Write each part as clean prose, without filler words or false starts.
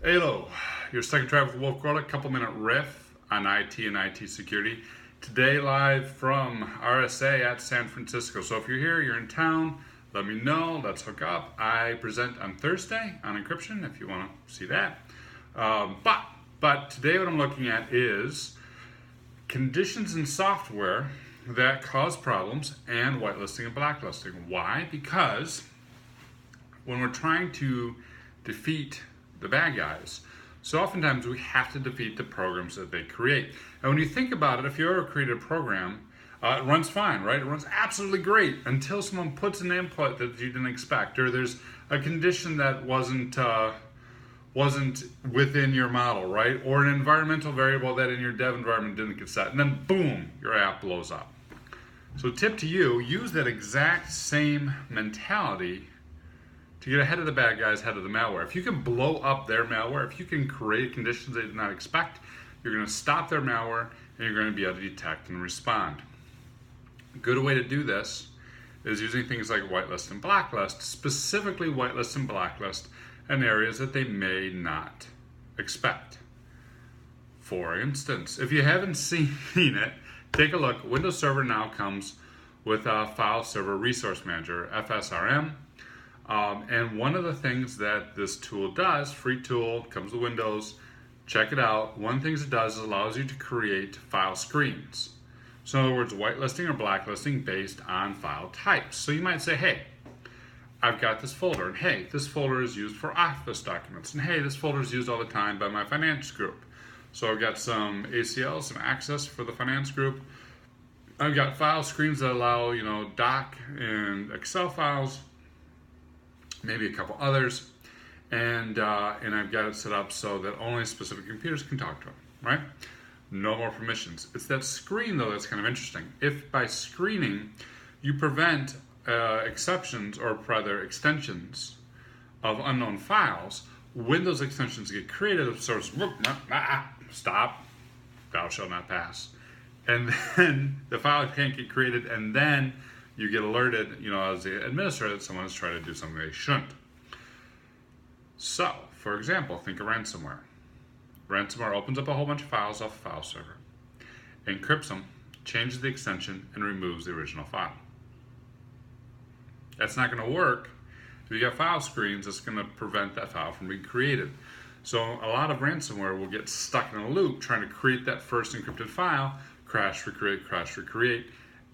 Hello, you're stuck in traffic with Wolf Corlick, couple-minute riff on IT and IT security. Today live from RSA at San Francisco. So if you're here, you're in town, let me know, let's hook up. I present on Thursday on encryption if you want to see that. But today what I'm looking at is conditions in software that cause problems and whitelisting and blacklisting. Why? Because when we're trying to defeat the bad guys, so oftentimes we have to defeat the programs that they create. And when you think about it, if you ever create a program, it runs fine, right? It runs absolutely great until someone puts an input that you didn't expect, or there's a condition that wasn't within your model, right? Or an environmental variable that in your dev environment didn't get set, and then boom, your app blows up. So tip to you, use that exact same mentality to get ahead of the bad guys, ahead of the malware. If you can blow up their malware, if you can create conditions they did not expect, you're going to stop their malware and you're going to be able to detect and respond. A good way to do this is using things like whitelist and blacklist, specifically whitelist and blacklist in areas that they may not expect. For instance, if you haven't seen it, take a look. Windows Server now comes with a File Server Resource Manager, FSRM. And one of the things that this tool does, free tool, comes with Windows, check it out. One of the things it does is allows you to create file screens. So in other words, whitelisting or blacklisting based on file types. So you might say, hey, I've got this folder, and hey, this folder is used for Office documents, and hey, this folder is used all the time by my finance group. So I've got some ACLs, some access for the finance group. I've got file screens that allow, doc and Excel files, maybe a couple others, and I've got it set up so that only specific computers can talk to them, right? No more permissions. It's that screen, though, that's kind of interesting. If by screening you prevent exceptions, or rather extensions of unknown files, when those extensions get created, it sort of stop, thou shalt not pass. And then the file can't get created, and then you get alerted, as the administrator, that someone is trying to do something they shouldn't. So, for example, think of ransomware. Ransomware opens up a whole bunch of files off a file server, encrypts them, changes the extension, and removes the original file. That's not going to work. If you got file screens, it's going to prevent that file from being created. So a lot of ransomware will get stuck in a loop trying to create that first encrypted file, crash, recreate,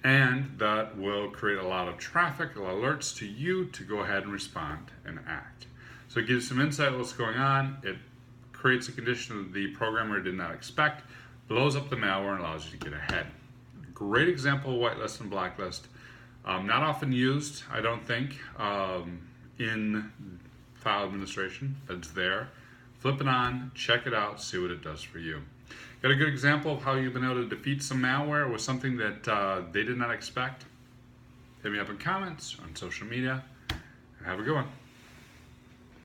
and that will create a lot of traffic, a lot of alerts to you to go ahead and respond and act. So it gives you some insight on what's going on. It creates a condition that the programmer did not expect, blows up the malware, and allows you to get ahead. Great example of whitelist and blacklist. Not often used, I don't think, in file administration, but it's there. Flip it on, check it out, see what it does for you. Got a good example of how you've been able to defeat some malware with something that they did not expect? Hit me up in comments, on social media, and have a good one.